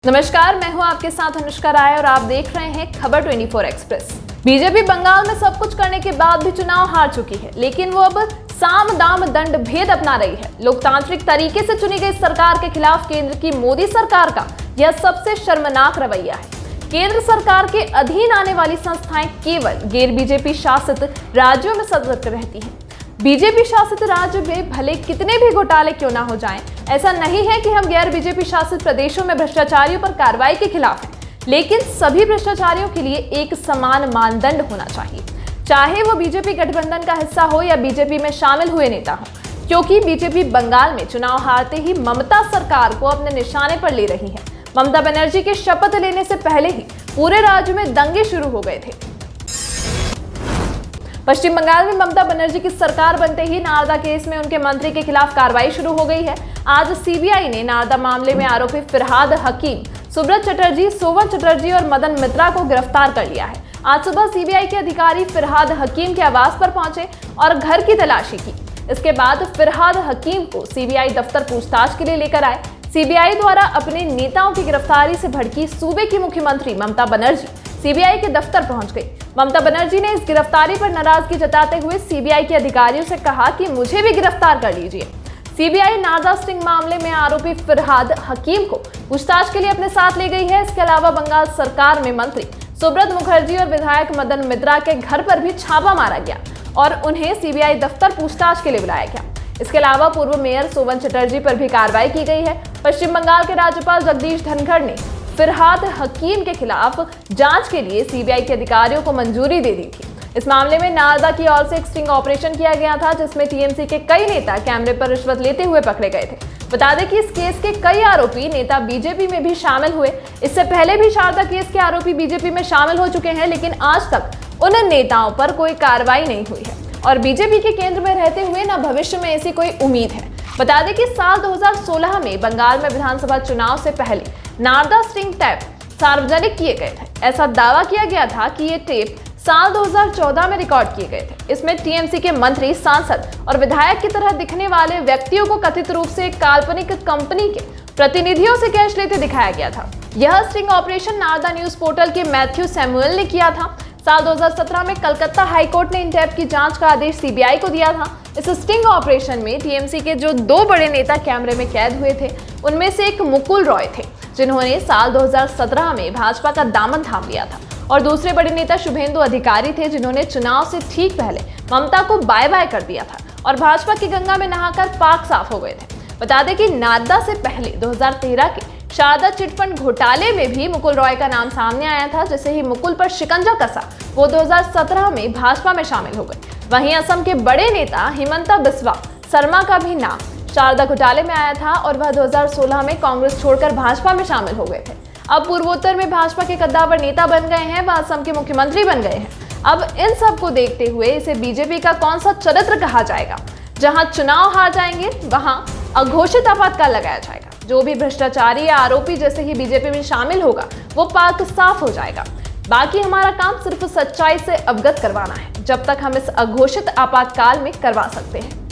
नमस्कार, मैं हूं आपके साथ अनुष्का राय और आप देख रहे हैं खबर 24 एक्सप्रेस। बीजेपी बंगाल में सब कुछ करने के बाद भी चुनाव हार चुकी है, लेकिन वो अब साम दाम दंड भेद अपना रही है। लोकतांत्रिक तरीके से चुनी गई सरकार के खिलाफ केंद्र की मोदी सरकार का यह सबसे शर्मनाक रवैया है। केंद्र सरकार के अधीन आने वाली संस्थाएं केवल गैर बीजेपी शासित राज्यों में सतर्क रहती हैं। बीजेपी शासित राज्य में भले कितने भी घोटाले क्यों ना हो जाएं, ऐसा नहीं है कि हम गैर बीजेपी शासित प्रदेशों में भ्रष्टाचारियों पर कार्रवाई के खिलाफ हैं, लेकिन सभी भ्रष्टाचारियों के लिए एक समान मानदंड होना चाहिए, चाहे वो बीजेपी गठबंधन का हिस्सा हो या बीजेपी में शामिल हुए नेता हो। क्योंकि बीजेपी बंगाल में चुनाव हारते ही ममता सरकार को अपने निशाने पर ले रही है। ममता बनर्जी के शपथ लेने से पहले ही पूरे राज्य में दंगे शुरू हो गए थे। पश्चिम बंगाल में ममता बनर्जी की सरकार बनते ही नारदा केस में उनके मंत्री के खिलाफ कार्रवाई शुरू हो गई है। आज सीबीआई ने नारदा मामले में आरोपी फिरहाद हकीम, सुब्रत चटर्जी, सोवन चटर्जी और मदन मित्रा को गिरफ्तार कर लिया है। आज सुबह सीबीआई के अधिकारी फिरहाद हकीम के आवास पर पहुंचे और घर की तलाशी की। इसके बाद फिरहाद हकीम को सीबीआई दफ्तर पूछताछ के लिए लेकर आए। सीबीआई द्वारा अपने नेताओं की गिरफ्तारी से भड़की सूबे की मुख्यमंत्री ममता बनर्जी सीबीआई के दफ्तर पहुंच गई। ममता बनर्जी ने इस गिरफ्तारी पर नाराजगी जताते हुए सीबीआई के अधिकारियों से कहा कि मुझे भी गिरफ्तार कर लीजिए। सीबीआई नारदा स्टिंग मामले में आरोपी फिरहाद हकीम को पूछताछ के लिए अपने साथ ले गई है। इसके अलावा बंगाल सरकार में मंत्री सुब्रत मुखर्जी और विधायक मदन मित्रा के घर पर भी छापा मारा गया और उन्हें सीबीआई दफ्तर पूछताछ के लिए बुलाया गया। इसके अलावा पूर्व मेयर सोवन चटर्जी पर भी कार्रवाई की गई है। पश्चिम बंगाल के राज्यपाल जगदीश धनखड़ ने फिरहाद हकीम के खिलाफ जांच के लिए सीबीआई के अधिकारियों को मंजूरी दे दी थी। इस मामले में नारदा की ओर से एक स्टिंग ऑपरेशन किया गया था, जिसमें टीएमसी के कई नेता कैमरे पर रिश्वत लेते हुए पकड़े गए थे। बता दें कि इस केस के कई आरोपी नेता बीजेपी में भी शामिल हुए। इससे पहले भी शारदा केस के आरोपी बीजेपी में शामिल हो चुके हैं, लेकिन आज तक उन नेताओं पर कोई कार्रवाई नहीं हुई है और बीजेपी के केंद्र में रहते हुए न भविष्य में ऐसी कोई उम्मीद है। बता दें कि साल 2016 में बंगाल में विधानसभा चुनाव से पहले नारदा स्टिंग टेप सार्वजनिक किए गए थे। ऐसा दावा किया गया था कि ये टेप साल 2014 में रिकॉर्ड किए गए थे। इसमें टीएमसी के मंत्री, सांसद और विधायक की तरह दिखने वाले व्यक्तियों को कथित रूप से एक काल्पनिक कंपनी के प्रतिनिधियों से कैश लेते दिखाया गया था। यह sting operation Narada news portal के मैथ्यू सैमुअल ने किया था। साल 2017 में कलकत्ता हाईकोर्ट ने इन टेप की जांच का आदेश सीबीआई को दिया था। इस स्टिंग ऑपरेशन में टीएमसी के जो दो बड़े नेता कैमरे में कैद हुए थे, उनमें से एक मुकुल रॉय थे, जिन्होंने साल 2017 में भाजपा का दामन थाम लिया था, और दूसरे बड़े नेता शुभेंदु अधिकारी थे, जिन्होंने चुनाव से ठीक पहले ममता को बाय बाय कर दिया था और भाजपा की गंगा में नहाकर पाक साफ हो गए थे। बता दें कि नारदा से पहले 2013 के शारदा चिटफंड घोटाले में भी मुकुल रॉय का नाम सामने आया था। जैसे ही मुकुल पर शिकंजा कसा, वो 2017 में भाजपा में शामिल हो गए। वहीं असम के बड़े नेता हिमंता बिस्वा शर्मा का भी नाम शारदा घोटाले में आया था और वह 2016 में कांग्रेस छोड़कर भाजपा में शामिल हो गए थे। अब पूर्वोत्तर में भाजपा के कद्दावर नेता बन गए हैं, वह असम के मुख्यमंत्री बन गए हैं। अब इन सब को देखते हुए इसे बीजेपी का कौन सा चरित्र कहा जाएगा? जहां चुनाव हार जाएंगे वहां अघोषित आपातकाल लगाया जाएगा। जो भी भ्रष्टाचारी या आरोपी जैसे ही बीजेपी में शामिल होगा, वो पाक साफ हो जाएगा। बाकी हमारा काम सिर्फ सच्चाई से अवगत करवाना है, जब तक हम इस अघोषित आपातकाल में करवा सकते हैं।